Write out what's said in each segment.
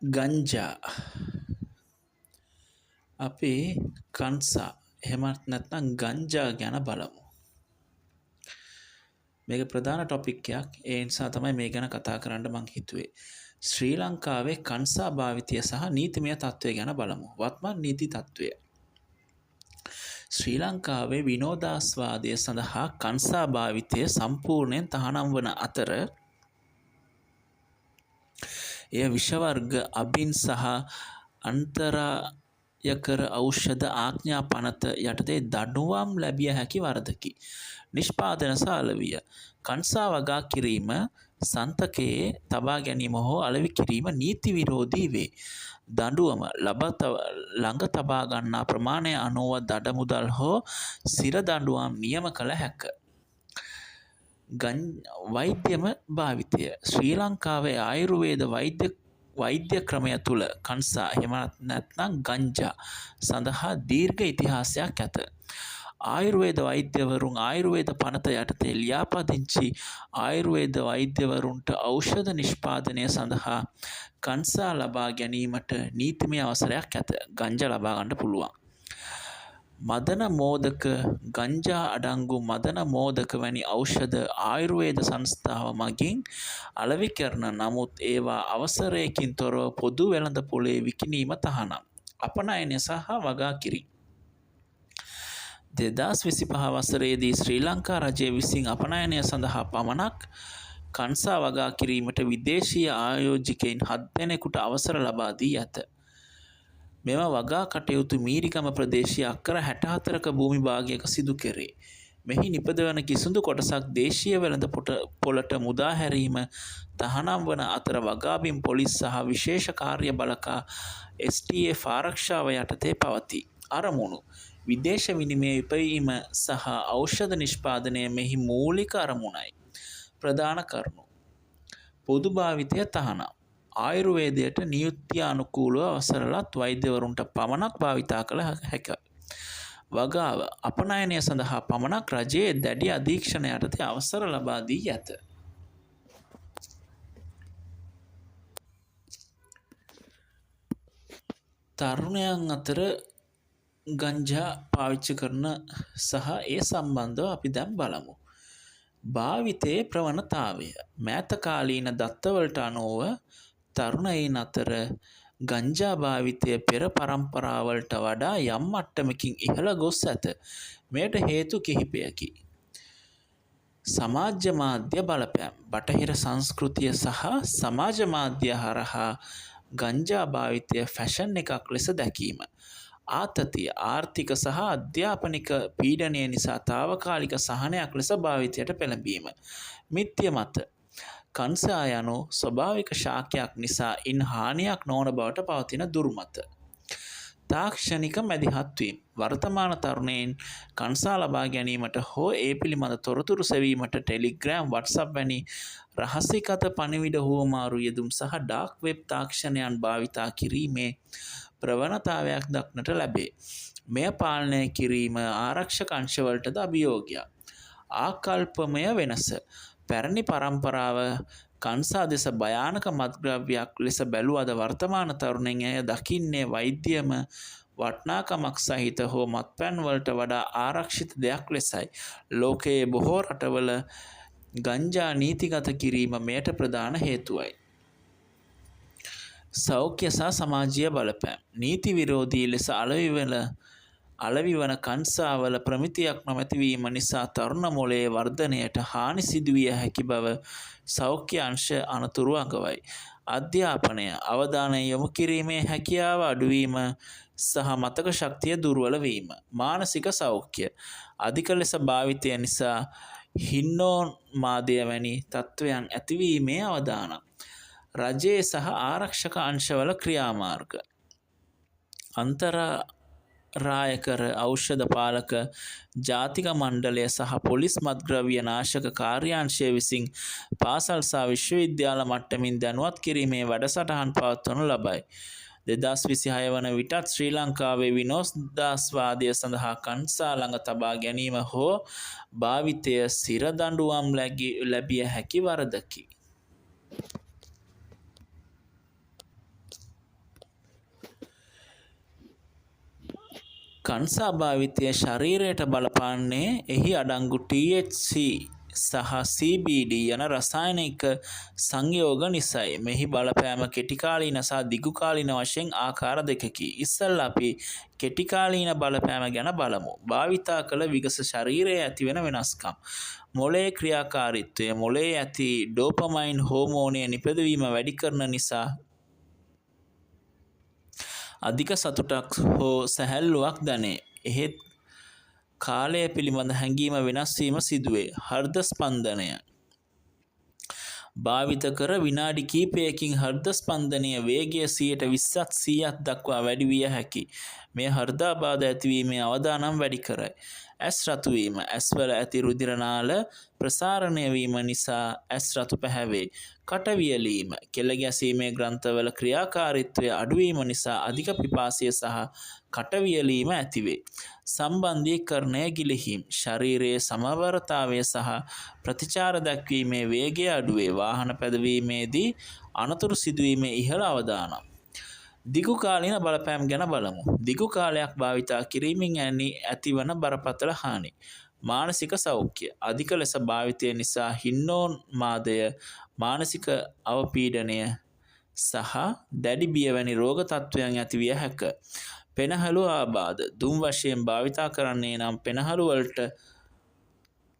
ගංජා අපි කන්සා එහෙමත් නැත්නම් ගංජා ගැන බලමු. මේක ප්‍රධාන ටොපික් එකක්. ඒ නිසා තමයි මේ ගැන කතා කරන්න මං හිතුවේ. ශ්‍රී ලංකාවේ කන්සා භාවිතය සහ නීතිමය තත්ත්වය ගැන බලමු. වත්මන් නීති තත්ත්වය. ශ්‍රී ලංකාවේ විනෝදාස්වාදය සඳහා කන්සා භාවිතය සම්පූර්ණයෙන් තහනම් වන අතර එය විෂවර්ග අබින් සහ අන්තරායකර ඖෂධ ආඥා පනත යටතේ දඩුවම් ලැබිය හැකි වරදකි. නිෂ්පාදන සහ අලෙවිය. කන්සා වගා කිරීම සන්තකයේ තබා ගැනීම හෝ අලෙවි කිරීම නීති විරෝධී වේ. දඬුවම ළඟ තබා ගන්නා ප්‍රමාණය අනුව දඩ මුදල් හෝ සිර දඬුවම් නියම කළ හැක. වෛද්‍යම භාවිතය. ශ්‍රී ලංකාවේ ආයුර්වේද වෛද්‍ය ක්‍රමය තුළ කන්සා එහෙමත් නැත්නම් ගංජා සඳහා දීර්ඝ ඉතිහාසයක් ඇත. ආයුර්වේද වෛද්‍යවරුන් ආයුර්වේද පනත යටතේ ලියාපදිංචි ආයුර්වේද වෛද්‍යවරුන්ට ඖෂධ නිෂ්පාදනය සඳහා කන්සා ලබා ගැනීමට නීතිමය අවසරයක් ඇත. ගංජා ලබා ගන්න පුළුවන්. මදන මෝදක ගංජා අඩංගු මදන මෝදක වැනි ඖෂධ ආයුර්වේද සංස්ථාව මගින් අලෙවි කරන නමුත් ඒවා අවසරයකින් තොරව පොදු වෙළඳපොලේ විකිණීම තහනම්. අපනයනය සහ වගා කිරීම. 2025 වසරේදී ශ්‍රී ලංකා රජය විසින් අපනයනය සඳහා පමණක් කන්සා වගා කිරීමට විදේශීය ආයෝජකයින් 7 දෙනෙකුට අවසර ලබා දී ඇත. මෙම වගා කටයුතු මීරිගම ප්‍රදේශයේ අක්කර 64ක භූමි භාගයක සිදු කෙරේ. මෙහි නිපදවන කිසිදු කොටසක් දේශීය වෙළඳ පොළට මුදා හැරීම තහනම් වන අතර වගාබිම් පොලිස් සහ විශේෂ කාර්ය බළකා STF ආරක්ෂාව යටතේ පවතී. අරමුණු විදේශ විනිමය ඉපයීම සහ ඖෂධ නිෂ්පාදනය මෙහි මූලික අරමුණයි. ප්‍රධාන කරුණු පොදු භාවිතය තහනම්. ආයුර්වේදයට නියුක්තියානුකූලව අවසරලත් වෛද්‍යවරුන්ට පමණක් භාවිතා කළ හැකියි. වගාව අපනයනය සඳහා පමණක් රජයේ දැඩි අධීක්ෂණ යටතේ අවසර ලබා දී ඇත. තරුණයන් අතර ගංජා පාවිච්චි කරන සහ ඒ සම්බන්ධව අපි දැන් බලමු. භාවිතයේ ප්‍රවණතාවය. මෑත කාලීන දත්තවලට අනුව තරුණයින් අතර ගංජා භාවිතය පෙර පරම්පරාවලට වඩා යම් මට්ටමකින් ඉහළ ගොස් ඇත. මෙයට හේතු කිහිපයකි. සමාජ මාධ්‍ය බලපෑම්. බටහිර සංස්කෘතිය සහ සමාජ මාධ්‍ය හරහා ගංජා භාවිතය ෆැෂන් එකක් ලෙස දැකීම. ආතතිය ආර්ථික සහ අධ්‍යාපනික පීඩනය නිසා තාවකාලික සහනයක් ලෙස භාවිතයට පෙළඹීම. මිත්‍ය මත. කන්සා යනු ස්වභාවික ශාකයක් නිසා ඉන් හානියක් නොවන බවට පවතින දුර්මත. තාක්ෂණික මැදිහත්වීම. වර්තමාන තරුණයින් කන්සා ලබා ගැනීමට හෝ ඒ පිළිබඳ තොරතුරු සෙවීමට ටෙලිග්‍රෑම් WhatsApp වැනි රහසිගත පණිවිඩ හුවමාරු යෙදුම් සහ ඩාර්ක් වෙබ් තාක්ෂණයන් භාවිතා කිරීමේ ප්‍රවණතාවයක් දක්නට ලැබේ. මෙය පාලනය කිරීම ආරක්ෂක අංශවලටද අභියෝගයක්. ආකල්පමය වෙනස. පැරණි පරම්පරාව කන්සා දෙස භයානක මත්ද්‍රව්‍යයක් ලෙස බැලූ අද වර්තමාන තරුණයින් එය දකින්නේ වෛද්‍යම වටිනාකමක් සහිත හෝ මත්පැන් වලට වඩා ආරක්ෂිත දෙයක් ලෙසයි. ලෝකයේ බොහෝ රටවල ගංජා නීතිගත කිරීම මෙයට ප්‍රධාන හේතුවයි. සෞඛ්‍ය සහ සමාජීය බලපෑම්. නීති විරෝධී ලෙස අලෙවි වන කන්සාවල ප්‍රමිතියක් නොමැතිවීම නිසා තරුණ මොළයේ වර්ධනයට හානි සිදුවිය හැකි බව සෞඛ්‍ය අංශ අනතුරු අඟවයි. අධ්‍යාපනය අවධානය යොමු කිරීමේ හැකියාව අඩුවීම සහ මතක ශක්තිය දුර්වල වීම. මානසික සෞඛ්‍ය අධික ලෙස භාවිතය නිසා හින්නෝන්මාදය වැනි තත්ත්වයන් ඇතිවීමේ අවදානක්. රජයේ සහ ආරක්ෂක අංශවල ක්‍රියාමාර්ග. අන්තරායකර ඖෂධ පාලක ජාතික මණ්ඩලය සහ පොලිස් මත්ද්‍රව්‍ය නාශක කාර්යාංශය විසින් පාසල් සහ විශ්වවිද්‍යාල මට්ටමින් දැනුවත් කිරීමේ වැඩසටහන් පවත්වනු ලබයි. 2026 වන විටත් ශ්‍රී ලංකාවේ විනෝදාස්වාදය සඳහා කන්සා ළඟ තබා ගැනීම හෝ භාවිතය සිර දඬුවම් ලැබිය හැකි වරදකි. කංසා භාවිතය ශරීරයට බලපාන්නේ එහි අඩංගු THC සහ CBD යන රසායනික සංයෝග නිසයි. මෙහි බලපෑම කෙටිකාලීන සහ දිගුකාලීන වශයෙන් ආකාර දෙකකි. ඉස්සෙල්ලා අපි කෙටිකාලීන බලපෑම ගැන බලමු. භාවිතා කළ විගස ශරීරයේ ඇතිවෙන වෙනස්කම්. මොළයේ ක්‍රියාකාරීත්වය. මොළයේ ඇති ඩෝපමයින් හෝමෝනය නිපදවීම වැඩි කරන නිසා අධික සතුටක් හෝ සැහැල්ලුවක් දැනේ. එහෙත් කාලය පිළිබඳ හැඟීම වෙනස් වීම සිදුවේ. හෘද ස්පන්දනය භාවිත කර විනාඩි කිහිපයකින් හෘද ස්පන්දනයේ වේගය 20ත් 100ක් දක්වා වැඩි විය හැකියි. මේ හෘදාබාධ ඇතිවීමේ අවදානම් වැඩි කරයි. ඇස් රතු වීම ඇස්වල ඇති රුධිර නාල ප්‍රසාරණය වීම නිසා ඇස් රතු පැහැවේ. කට වියලීම කෙළ ගැසීමේ ග්‍රන්ථවල ක්‍රියාකාරීත්වය අඩුවීම නිසා අධික පිපාසය සහ කට වියලීම ඇතිවේ. සම්බන්ධීකරණය ගිලිහීම් ශරීරයේ සමබරතාවය සහ ප්‍රතිචාර දක්වීමේ වේගය අඩුවේ. වාහන පැදවීමේදී අනතුරු සිදුවීමේ ඉහළ අවදානම්. දිගු කාලීන බලපෑම් ගැන බලමු. දිගු කාලයක් භාවිතා කිරීමෙන් ඇතිවන බරපතල හානි. මානසික සෞඛ්‍ය අධික ලෙස භාවිතය නිසා හින්නෝන්මාදය මානසික අවපීඩනය සහ දැඩි බිය වැනි රෝග තත්ත්වයන් ඇතිවිය හැක. පෙනහළු ආබාධ දුම් වශයෙන් භාවිතා කරන්නේ නම් පෙනහළු වලට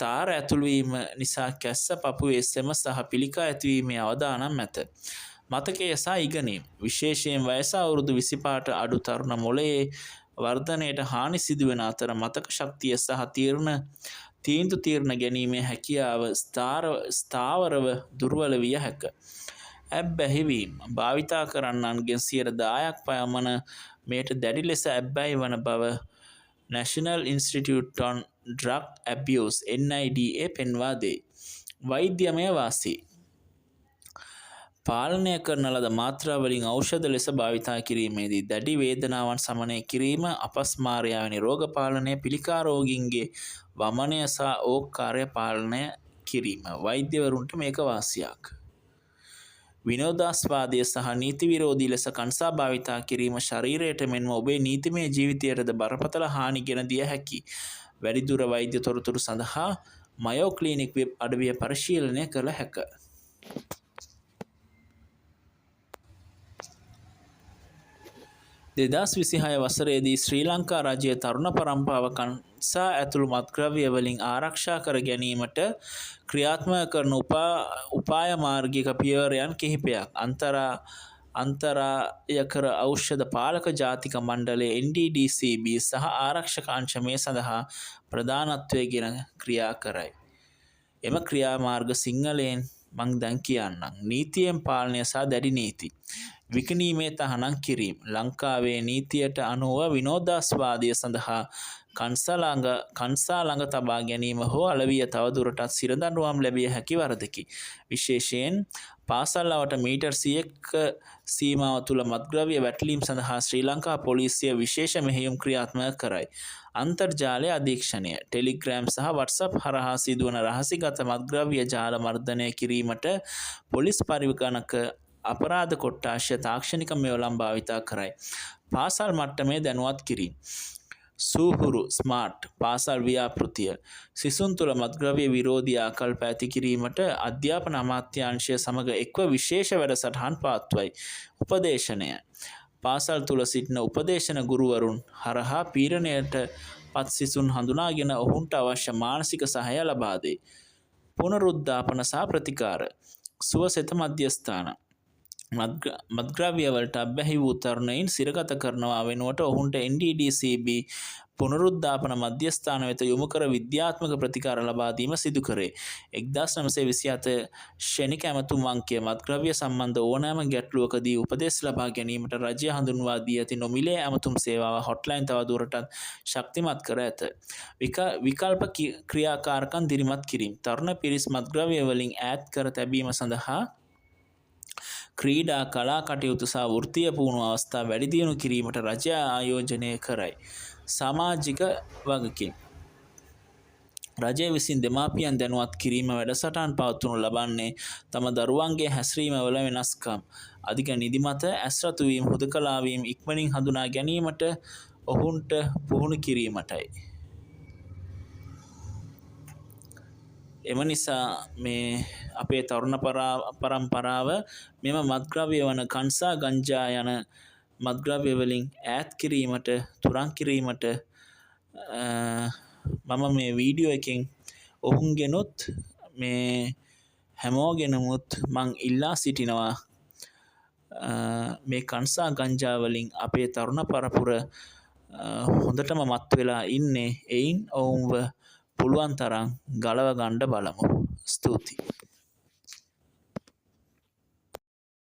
තාර ඇතුළුවීම නිසා කැස්ස පපුවේ සෙම සහ පිළිකා ඇතිවීමේ අවදානම් ඇත. මතකය සහ ඉගෙනීම විශේෂයෙන් වයස අවුරුදු 25ට අඩු තරුණ මොළයේ වර්ධනයට හානි සිදුවෙන අතර මතක ශක්තිය සහ තීන්දුව తీරන ගැනීමේ හැකියාව ස්ථාවරව දුර්වල විය හැක. ඇබ්බැහිවීම භාවිතා කරන්නන්ගෙන් 10%ක් පමණ මෙයට දැඩි ලෙස ඇබ්බැහි වන බව National Institute on Drug Abuse NIDA පෙන්වා දෙයි. වෛද්‍යමය වාසී පාලනය කරන ලද මාත්‍රාවලින් ඖෂධ ලෙස භාවිතා කිරීමේදී දැඩි වේදනාවන් සමනය කිරීම අපස්මාරයා වැනි රෝග පාලනය පිළිකා රෝගීන්ගේ වමනය සහ ඕක්කාරය පාලනය කිරීම වෛද්‍යවරුන්ට මේක වාසියක්. විනෝදාස්වාදය සහ නීති විරෝධී ලෙස කංසා භාවිතා කිරීම ශරීරයට මෙන්ම ඔබේ නීතිමය ජීවිතයටද බරපතල හානි ගෙන දිය හැකි. වැඩිදුර වෛද්‍ය තොරතුරු සඳහා මයෝ ක්ලිනික් වෙබ් අඩවිය පරිශීලනය කළ හැක. 2026 වසරේදී ශ්‍රී ලංකා රජයේ තරුණ පරම්පරාව කංසා ඇතුළු මත්ද්‍රව්‍ය වලින් ආරක්ෂා කර ගැනීමට ක්‍රියාත්මක කරන උපාය මාර්ගික පියවරයන් කිහිපයක් අන්තරාය කර ඖෂධ පාලක ජාතික මණ්ඩලය NDDCB සහ ආරක්ෂක අංශ මේ සඳහා ප්‍රධානත්වයෙන් ක්‍රියා කරයි. එම ක්‍රියාමාර්ග සිංහලෙන් මං දැන් කියන්නම්. නීතියෙන් පාලනය සහ දැඩි නීති. විකිණීමේ තහනම් කිරීම. ලංකාවේ නීතියට අනුව විනෝදාස්වාදය සඳහා කංසා ළඟ තබා ගැනීම හෝ අලවිය තවදුරටත් සිරදඬුවම් ලැබිය හැකි වරදකි. විශේෂයෙන් පාසල් අවට මීටර් 100ක සීමාව තුළ මත්ද්‍රව්‍ය වැටලීම් සඳහා ශ්‍රී ලංකා පොලිසිය විශේෂ මෙහෙයුම් ක්‍රියාත්මක කරයි. අන්තර්ජාලය අධීක්ෂණය ටෙලිග්‍රෑම් සහ WhatsApp හරහා සිදුවන රහසිගත මත්ද්‍රව්‍ය ජාල මර්ධනය කිරීමට පොලිස් පරිගණක අපරාධ කොට්ටාශය තාක්ෂණික මෙවලම් භාවිතා කරයි. පාසල් මට්ටමේ දැනුවත් කිරීම. සූහුරු ස්මාර්ට් පාසල් ව්‍යාපෘතිය සිසුන් තුළ මත්ද්‍රව්‍ය විරෝධී ආකල්ප ඇති කිරීමට අධ්‍යාපන අමාත්‍යාංශය සමග එක්ව විශේෂ වැඩසටහන් පවත්වයි. උපදේශනය පාසල් තුළ සිටින උපදේශන ගුරුවරුන් හරහා පීඩනයට පත් සිසුන් හඳුනාගෙන ඔවුන්ට අවශ්‍ය මානසික සහාය ලබා දෙයි. පුනරුද්ධාපන සහ ප්‍රතිකාර සුවසෙත මධ්‍යස්ථාන මත්ද්‍රව්‍ය වලට අබ්බැහි වූ තරුණයින් සිරගත කරනවා වෙනුවට ඔවුන්ට NDDCB පුනරුද්ධාපන මධ්‍යස්ථාන වෙත යොමු කර විද්‍යාත්මක ප්‍රතිකාර ලබා දීම සිදු කරේ. 1927 ශනික ඇමතුම් අංකය මත්ද්‍රව්‍ය සම්බන්ධ ඕනෑම ගැටලුවකදී උපදෙස් ලබා ගැනීමට රජය හඳුන්වා දී ඇති නොමිලේ ඇමතුම් සේවාව හොට්ලයින් තවදුරටත් ශක්තිමත් කර ඇත. විකල්ප ක්‍රියාකාරකම් දිරිමත් කිරීම. තරුණ පිරිස් මත්ද්‍රව්‍ය වලින් ඈත් කර තැබීම සඳහා ක්‍රීඩා කලා කටයුතු සහ වෘත්තීය පුහුණු අවස්ථා වැඩි දියුණු කිරීමට රජය ආයෝජනය කරයි. සමාජික වගකීම්. රජය විසින් දෙමාපියන් දැනුවත් කිරීම වැඩසටහන් පවත්වනු ලබන්නේ තම දරුවන්ගේ හැසිරීම වල වෙනස්කම්, අධික නිදිමත, ඇස් රතු වීම, හුදකලා වීම ඉක්මනින් හඳුනා ගැනීමට ඔවුන්ට පුහුණු කිරීමටයි. එම නිසා මේ අපේ තරුණ පරම්පරාව මෙම මත්ද්‍රව්‍ය වන කංසා ගංජා යන මත්ද්‍රව්‍ය වලින් ඈත් කිරීමට තුරන් කිරීමට මම මේ වීඩියෝ එකෙන් ඔවුන්ගෙනුත් මේ හැමෝගෙනමුත් මං ඉල්ලා සිටිනවා මේ කංසා ගංජා වලින් අපේ තරුණ පරපුර හොඳටම මත් වෙලා ඉන්නේ. එයින් ඔවුන්ව පුළුවන් තරම් ගලව ගන්න බලමු. ස්තුතියි.